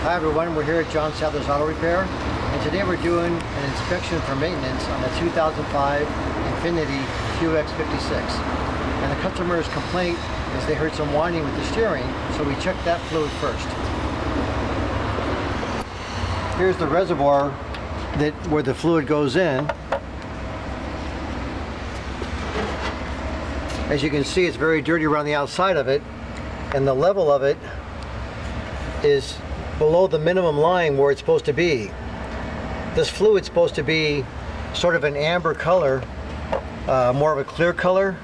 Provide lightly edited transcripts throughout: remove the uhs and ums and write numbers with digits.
Hi everyone, we're here at John Sadler's Auto Repair, and today we're doing an inspection for maintenance on the 2005 Infiniti QX56. And the customer's complaint is they heard some whining with the steering, so we checked that fluid first. Here's the reservoir where the fluid goes in. As you can see, it's very dirty around the outside of it, and the level of it is below the minimum line where it's supposed to be. This fluid's supposed to be sort of an amber color, more of a clear color,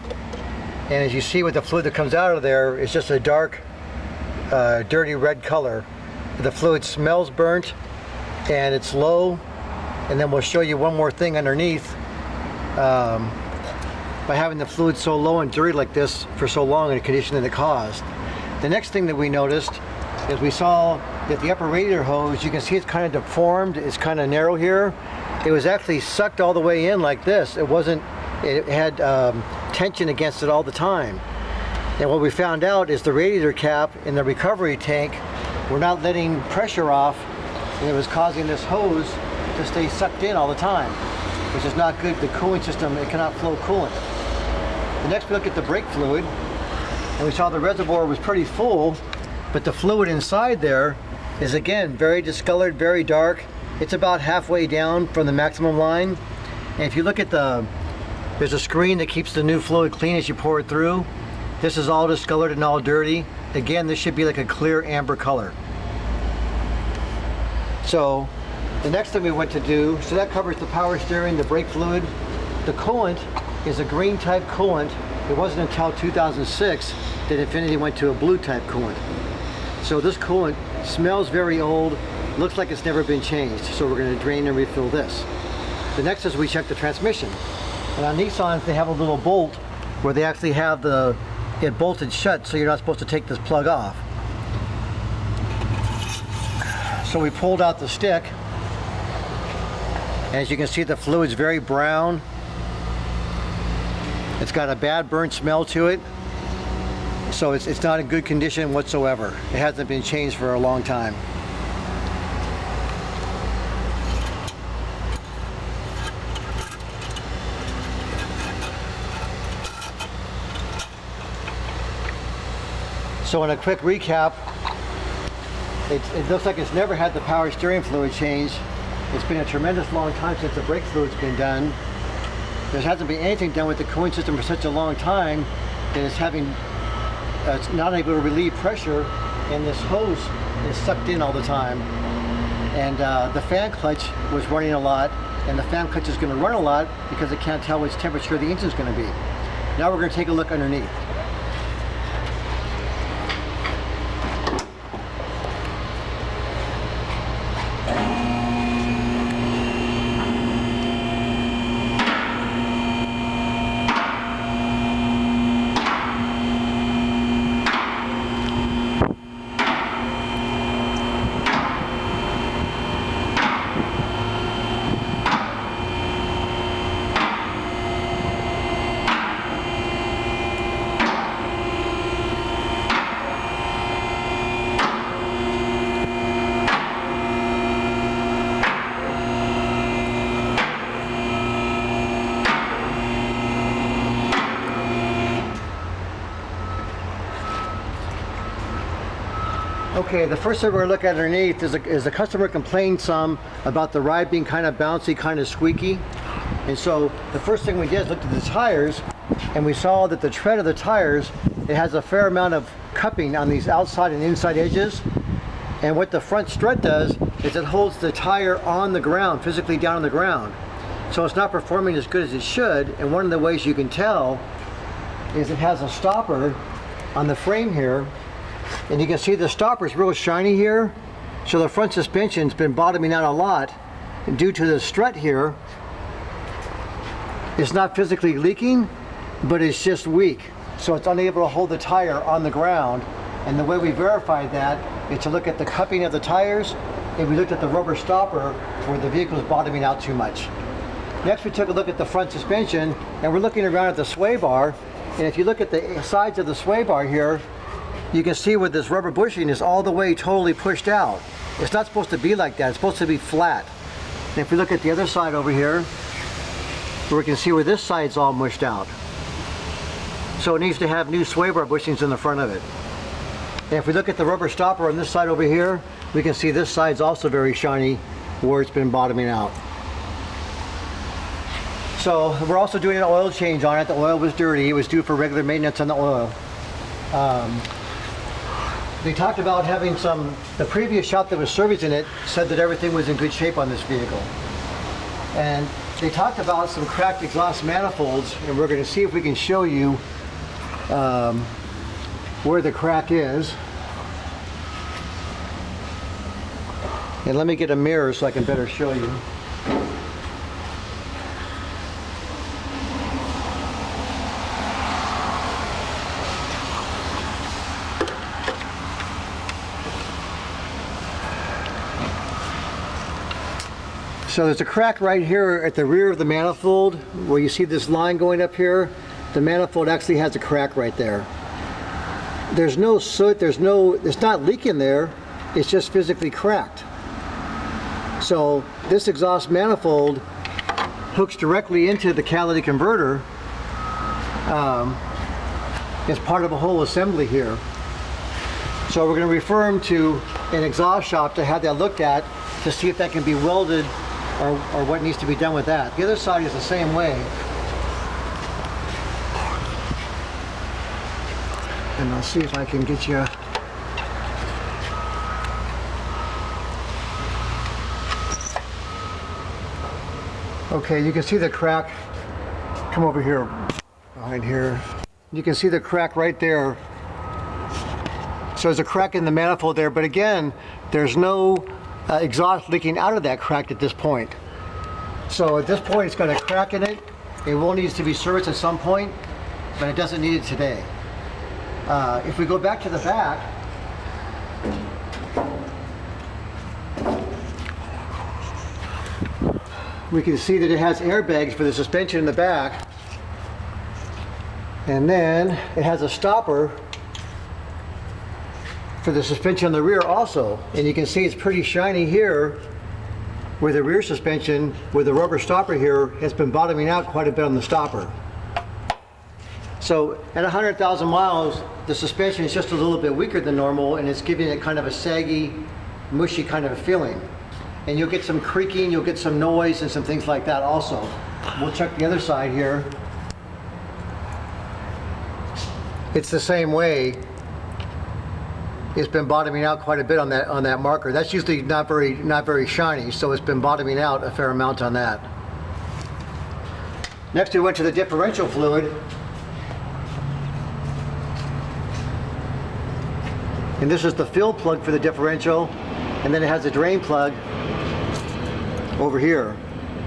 and as you see with the fluid that comes out of there, it's just a dark, dirty red color. The fluid smells burnt and it's low, and then we'll show you one more thing underneath. By having the fluid so low and dirty like this for so long in the condition that it caused. The next thing that we noticed is we saw that the upper radiator hose, you can see it's kind of deformed, it's kind of narrow here. It was actually sucked all the way in like this. It had tension against it all the time. And what we found out is the radiator cap in the recovery tank were not letting pressure off, and it was causing this hose to stay sucked in all the time, which is not good. The cooling system, it cannot flow coolant. The next we look at the brake fluid, and we saw the reservoir was pretty full, but the fluid inside there is again very discolored, very dark. It's about halfway down from the maximum line. And if you look at there's a screen that keeps the new fluid clean as you pour it through. This is all discolored and all dirty. Again, this should be like a clear amber color. So the next thing we went to do, so that covers the power steering, the brake fluid. The coolant is a green type coolant. It wasn't until 2006 that Infiniti went to a blue type coolant. So this coolant smells very old, looks like it's never been changed. So we're going to drain and refill this. The next is we check the transmission. And on Nissans they have a little bolt where they actually have it bolted shut, so you're not supposed to take this plug off. So we pulled out the stick. As you can see, the fluid's very brown. It's got a bad burnt smell to it. So it's not in good condition whatsoever. It hasn't been changed for a long time. So in a quick recap, it looks like it's never had the power steering fluid changed. It's been a tremendous long time since the brake fluid's been done. There hasn't been anything done with the cooling system for such a long time that it's not able to relieve pressure, and this hose is sucked in all the time. And the fan clutch was running a lot, and the fan clutch is going to run a lot because it can't tell which temperature the engine's going to be. Now we're going to take a look underneath. Okay, the first thing we're going to look at underneath is the customer complained some about the ride being kind of bouncy, kind of squeaky. And so the first thing we did is looked at the tires, and we saw that the tread of the tires, it has a fair amount of cupping on these outside and inside edges. And what the front strut does is it holds the tire on the ground, physically down on the ground. So it's not performing as good as it should. And one of the ways you can tell is it has a stopper on the frame here. And you can see the stopper is real shiny here. So the front suspension's been bottoming out a lot. And due to the strut here, it's not physically leaking, but it's just weak. So it's unable to hold the tire on the ground. And the way we verified that is to look at the cupping of the tires, and we looked at the rubber stopper where the vehicle is bottoming out too much. Next we took a look at the front suspension, and we're looking around at the sway bar. And if you look at the sides of the sway bar here, you can see where this rubber bushing is all the way totally pushed out. It's not supposed to be like that. It's supposed to be flat. And if we look at the other side over here, we can see where this side's all mushed out. So it needs to have new sway bar bushings in the front of it. And if we look at the rubber stopper on this side over here, we can see this side's also very shiny where it's been bottoming out. So we're also doing an oil change on it. The oil was dirty. It was due for regular maintenance on the oil. They talked about having the previous shop that was servicing it said that everything was in good shape on this vehicle. And they talked about some cracked exhaust manifolds, and we're going to see if we can show you where the crack is. And let me get a mirror so I can better show you. So there's a crack right here at the rear of the manifold where you see this line going up here. The manifold actually has a crack right there. There's no soot, it's not leaking there, it's just physically cracked. So this exhaust manifold hooks directly into the catalytic converter as part of a whole assembly here. So we're going to refer them to an exhaust shop to have that looked at to see if that can be welded or what needs to be done with that. The other side is the same way. And I'll see if I can get you. Okay, you can see the crack. Come over here, behind here. You can see the crack right there. So there's a crack in the manifold there, but again, there's no exhaust leaking out of that crack at this point. So at this point, it's got a crack in it. It will need to be serviced at some point, but it doesn't need it today. If we go back to the back, we can see that it has airbags for the suspension in the back, and then it has a stopper for the suspension on the rear also. And you can see it's pretty shiny here where the rear suspension, where the rubber stopper here has been bottoming out quite a bit on the stopper. So at 100,000 miles, the suspension is just a little bit weaker than normal, and it's giving it kind of a saggy, mushy kind of a feeling. And you'll get some creaking, you'll get some noise and some things like that also. We'll check the other side here. It's the same way. It's been bottoming out quite a bit on that marker. That's usually not very shiny, so it's been bottoming out a fair amount on that. Next we went to the differential fluid. And this is the fill plug for the differential, and then it has a drain plug over here.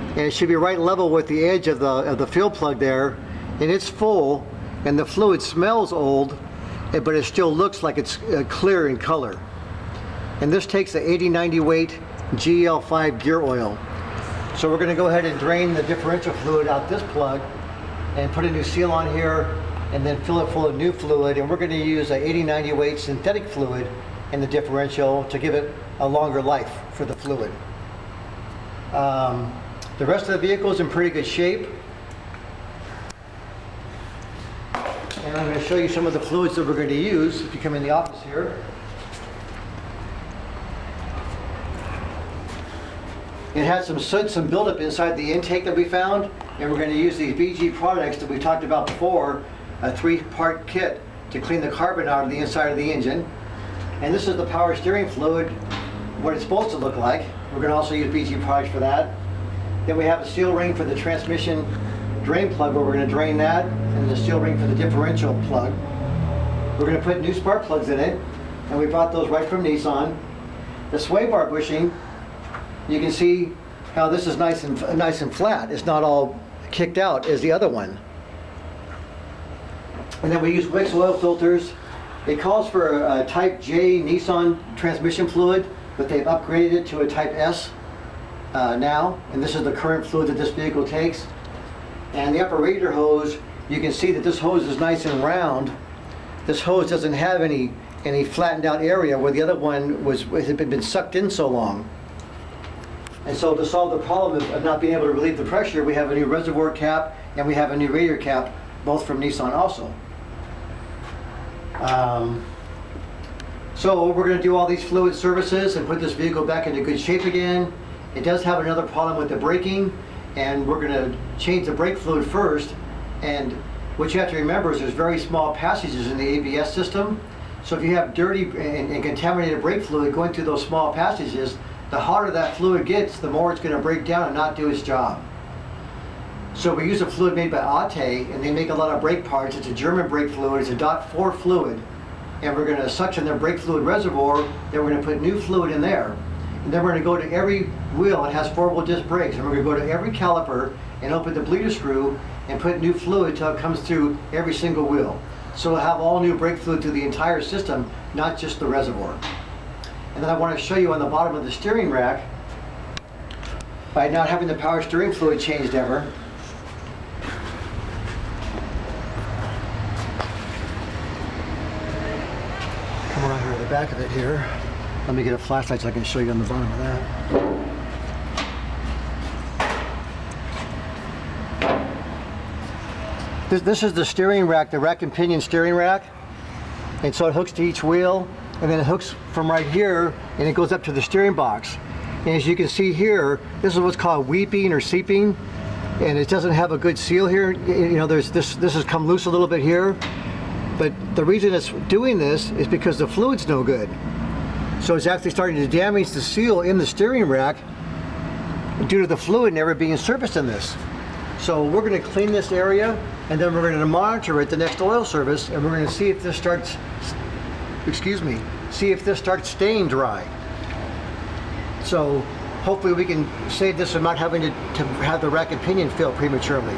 And it should be right level with the edge of the fill plug there, and it's full, and the fluid smells old, but it still looks like it's clear in color. And this takes the 80-90 weight GL5 gear oil. So we're going to go ahead and drain the differential fluid out this plug and put a new seal on here, and then fill it full of new fluid. And we're going to use a 80-90 weight synthetic fluid in the differential to give it a longer life for the fluid. The rest of the vehicle is in pretty good shape. And I'm going to show you some of the fluids that we're going to use if you come in the office here. It had some soot, some buildup inside the intake that we found, and we're going to use these BG products that we talked about before, a 3-part kit to clean the carbon out of the inside of the engine. And this is the power steering fluid, what it's supposed to look like. We're going to also use BG products for that. Then we have a seal ring for the transmission drain plug where we're going to drain that, and the seal ring for the differential plug. We're going to put new spark plugs in it, and we brought those right from Nissan. The sway bar bushing, you can see how this is nice and flat. It's not all kicked out as the other one. And then we use Wix oil filters. It calls for a Type J Nissan transmission fluid, but they've upgraded it to a Type S now, and this is the current fluid that this vehicle takes. And the upper radiator hose, you can see that this hose is nice and round. This hose doesn't have any in a flattened out area where the other one had been sucked in so long. And so to solve the problem of not being able to relieve the pressure, we have a new reservoir cap and we have a new radiator cap, both from Nissan also. So we're going to do all these fluid services and put this vehicle back into good shape again. It does have another problem with the braking, and we're going to change the brake fluid first. And what you have to remember is there's very small passages in the ABS system. So if you have dirty and contaminated brake fluid going through those small passages, the hotter that fluid gets, the more it's going to break down and not do its job. So we use a fluid made by Ate, and they make a lot of brake parts. It's a German brake fluid. It's a DOT4 fluid. And we're going to suction their brake fluid reservoir. Then we're going to put new fluid in there. And then we're going to go to every wheel. It has 4-wheel disc brakes. And we're going to go to every caliper and open the bleeder screw and put new fluid till it comes through every single wheel. So we'll have all new brake fluid through the entire system, not just the reservoir. And then I want to show you on the bottom of the steering rack, by not having the power steering fluid changed ever, come around here to the back of it here. Let me get a flashlight so I can show you on the bottom of that. This is the steering rack, the rack and pinion steering rack. And so it hooks to each wheel, and then it hooks from right here, and it goes up to the steering box. And as you can see here, this is what's called weeping or seeping, and it doesn't have a good seal here. You know, this has come loose a little bit here, but the reason it's doing this is because the fluid's no good. So it's actually starting to damage the seal in the steering rack due to the fluid never being serviced in this. So we're going to clean this area, and then we're going to monitor it the next oil service, and we're going to see if this starts, see if this starts staying dry. So hopefully we can save this from not having to have the rack and pinion fail prematurely.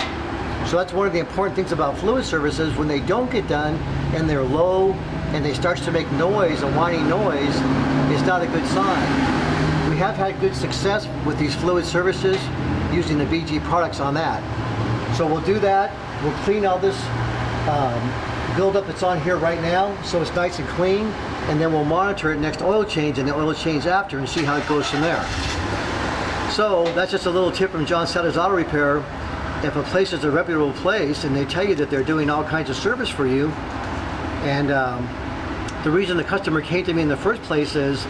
So that's one of the important things about fluid services. When they don't get done and they're low and they start to make noise, a whining noise, it's not a good sign. We have had good success with these fluid services using the BG products on that. So we'll do that. We'll clean all this buildup that's on here right now so it's nice and clean, and then we'll monitor it next oil change and the oil change after and see how it goes from there. So that's just a little tip from John Sadler's Auto Repair. If a place is a reputable place and they tell you that they're doing all kinds of service for you, and the reason the customer came to me in the first place is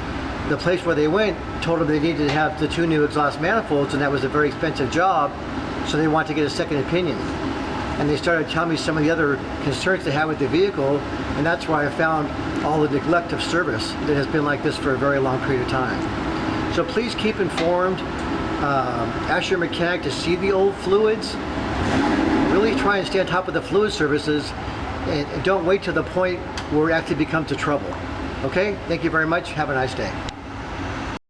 the place where they went told them they needed to have the 2 new exhaust manifolds, and that was a very expensive job, so they wanted to get a second opinion. And they started telling me some of the other concerns they had with the vehicle, and that's why I found all the neglect of service that has been like this for a very long period of time. So please keep informed. Ask your mechanic to see the old fluids. Really try and stay on top of the fluid services, and don't wait to the point where it actually becomes a trouble. Okay? Thank you very much. Have a nice day.